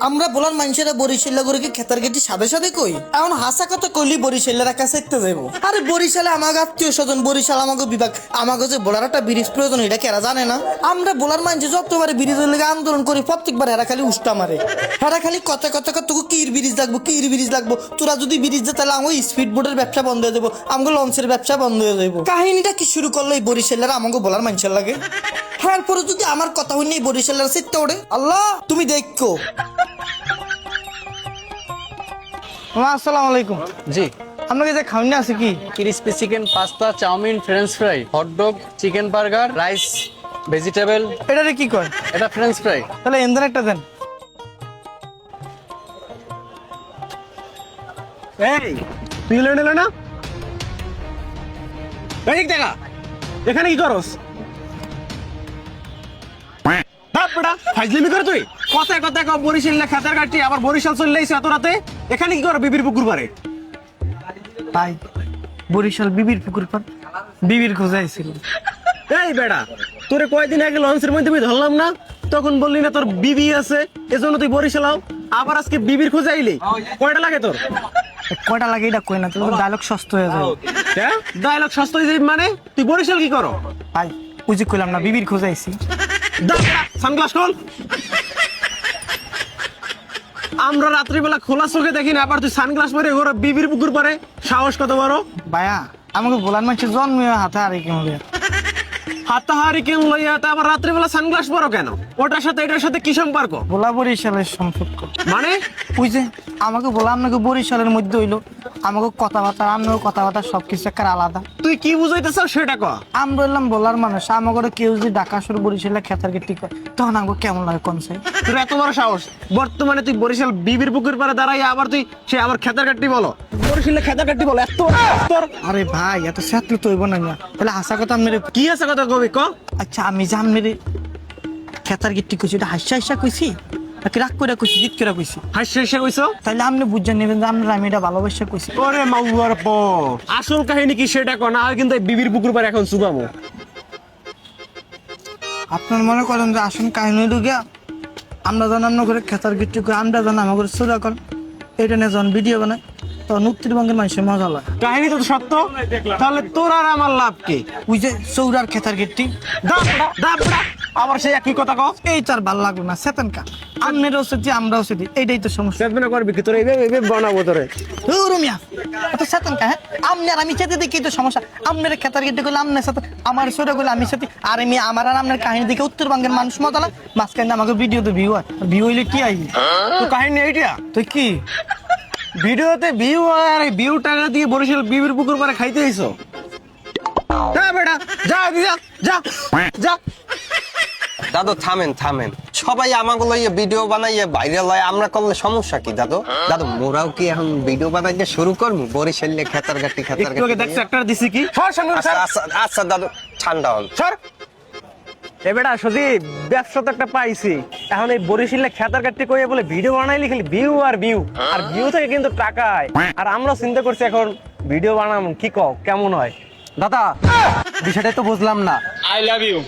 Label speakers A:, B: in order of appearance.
A: আমরা বলার মানুষেরা বরিশাল্লা করে কি খেতার গেটি সাথে সাথে কই এখন হাসা কথা কইলি বরিশাল্লার কাছে দেখতে যাবো। আরে বরিশালে আমাকে আত্মীয় স্বজন বরিশাল আমাকে বিভাগ আমাকে যে বলার একটা ব্রিজ প্রয়োজন এটা কেরা জানে না। আমরা বলার মানুষ যতবারে ব্রিজের লেগে আন্দোলন করি প্রত্যেকবার এরা খালি উষ্টা মারে। এরা খালি কথা তোকে কির ব্রিজ লাগবো কির ব্রিজ লাগবো, তোরা যদি ব্রিজ দে তাহলে আমার স্পিড বোটের ব্যবসা বন্ধ হয়ে যাবো, আমাকে লঞ্চের ব্যবসা বন্ধ হয়ে যাবো। কাহিনীটা কি শুরু করলো এই বরিশালের আমাকে বলার মানুষের লাগে। এরপরে যদি আমার কথা হইনি বরিশালের চিত্ত ওঠে আল্লাহ তুমি দেখো। আসসালামু আলাইকুম।
B: জি,
A: আপনাকে যে খাওয়ানি আছে কি?
B: Crispy chicken, pasta, chow mein, french fry, hot dog, chicken burger, rice, vegetable.
A: এটারে কি কয়?
B: এটা ফ্রেঞ্চ ফ্রাই।
A: তাহলে এনদেন একটা দেন।
C: এই তুই এলে না এই দেখা এখানে কি করস? ফাইজলিমি করে তুই কথায় কথায় কম বরিশাল খাতার কাটি আবার বরিশাল চলে আইছে এত রাতে। এখানে কি কর বিবির পুকুর পারে?
A: ভাই বরিশাল বিবির পুকুর পার বিবির খোঁজা আইছিল।
C: এই বেড়া তোরে কয়দিন আগে লঞ্চের মধ্যে আমি ধরলাম না, তখন বললি না তোর বিবি আছে এজন্য তুই বরিশাল আও, আবার আজকে বিবির খোঁজে আইলি। কয়টা লাগে তোর?
A: কয়টা লাগে এটা কই না, তোর ডায়লগ সস্তা হয়ে যায়।
C: হ্যাঁ ডায়লগ সস্তা হয়ে যাবে মানে? তুই বরিশাল কি করো?
A: ভাই ওই যে কইলাম না বিবির খোঁজা আইছি।
C: সানগ্লাস খোল। আমরা রাত্রিবেলা খোলা চোখে দেখি না, আবার তুই সানগ্লাস পরে ওরা বিবির পুকুর পারে। সাহস কত বড়?
A: ভাইয়া আমাকে বলার মানুষের জন্ম হাতে আর কি হবে
C: হাতাহারি কেন লইয়া তা আবার রাত্রিবেলা সানগ্লাস পরো কেন? ওটার সাথে এটার সাথে কি সম্পর্ক?
A: বলা বরিশালের সম্পর্ক
C: মানে
A: ওই যে আমাকে বলা আপনাকে বরিশালের মধ্যে হইলো আমাকে কথাবার্তা আপনাকে কথাবার্তা সবকিছু একটা আলাদা।
C: তুই কি বুঝাইতেছ সেটা ক।
A: আমি বললাম বলার মানুষ আমাকে কেউ যদি ঢাকা শুরু বরিশালে খেতার গেটি করে তখন আমাকে কেমন লাগে কনসে?
C: তোর এত বড় সাহস, বর্তমানে তুই বরিশাল বিবির পুকুর পারে দাঁড়াই আবার তুই সে আবার খেতার কাটটি বলো, বরিশালে খেতার কাটটি বলো। এত তোর
A: আরে ভাই এত স্যাতলে তো হইব না না, তাহলে হাসা কথা মেরে
C: কি আছে কথা কবি ক।
A: আচ্ছা আমি যে মেরে খেতার গেটি কইছি এটা হাসা হাসা কইছি নাকি রাগ করে কইছি জিত করে কইছি?
C: হাসি কইছো
A: তাহলে আপনি বুঝছেন নেবেন যে আমরা আমি এটা ভালোবাসা কইছি।
C: ওরে মাউয়ার প আসল কাহিনী কি সেটা ক, না হয় কিন্তু এই বিবির পুকুর পারে এখন সুবামু।
A: আপনার মনে করেন যে আসুন কাহিনী ঢুকিয়া আমরা যখন অন্য করে খেতার গিট্টি করে আমরা যখন আমাকে চোরা করেন এটা নিয়ে যখন ভিডিও বানায় তখন উত্তরবঙ্গের মানুষের মজা লাগে।
C: কাহিনী তো সত্য, তাহলে তোর আর আমার লাভ কি?
A: ওই যে চৌরার খেতার গিট্টি
C: আবার সেই একই কথা ক।
A: এই তার ভালো লাগলো না সেতেন কা আমনেরও সেটি আমরাও সেটি এইটাই তো সমস্যা।
C: সেদিন করবি কি তোর এইভাবে বানাবো তোরে?
A: রুমিয়া তো সেতেন কা হ্যাঁ আমনে আর আমি চেতে দেখি তো সমস্যা। আমনের খেতার গিট্টি করলে আমনের সাথে আমার সরে করলে আমি সাথে আর আমি আমার আর আপনার কাহিনী দেখে উত্তরবঙ্গের মানুষ মজা লাগে মাঝখানে আমাকে ভিডিও তো ভিউ হয় ভিউ হইলে কি আইবি
C: তো কাহিনী এইটা
A: তুই কি
C: ভিডিওতে ভিউ আর ভিউ টাকা দিয়ে বরিশাল বিবির পুকুর পারে খাইতে আইছো? যা বেটা যা যা যা যা।
D: দাদু থামেন থামেন, সবাই আমাকে লইয়ে ভিডিও বানাইয়ে ভাইরাল হয়, আমরা করলে সমস্যা কি দাদু? দাদু মোরাও কি এখন ভিডিও বানাইতে শুরু করবো বরিশালে খেতার গাটি খেতার
C: একটু আগে দেখছো একটা দিছি কি?
D: আচ্ছা আচ্ছা আচ্ছা দাদু ঠান্ডা হল।
C: সর এ বেটা সজীব, ব্যবসা তো একটা পাইছি, এখন এই বরিশালে খেতার কাটতে কইয়া বলে ভিডিও বানাইলি খালি ভিউ আর ভিউ আর ভিউ থেকে কিন্তু টাকা আয়। আর আমরা চিন্তা করছি এখন ভিডিও বানাবো কি কও কেমন হয়?
D: দাদা বিষয়টা তো বুঝলাম না।
E: I love you.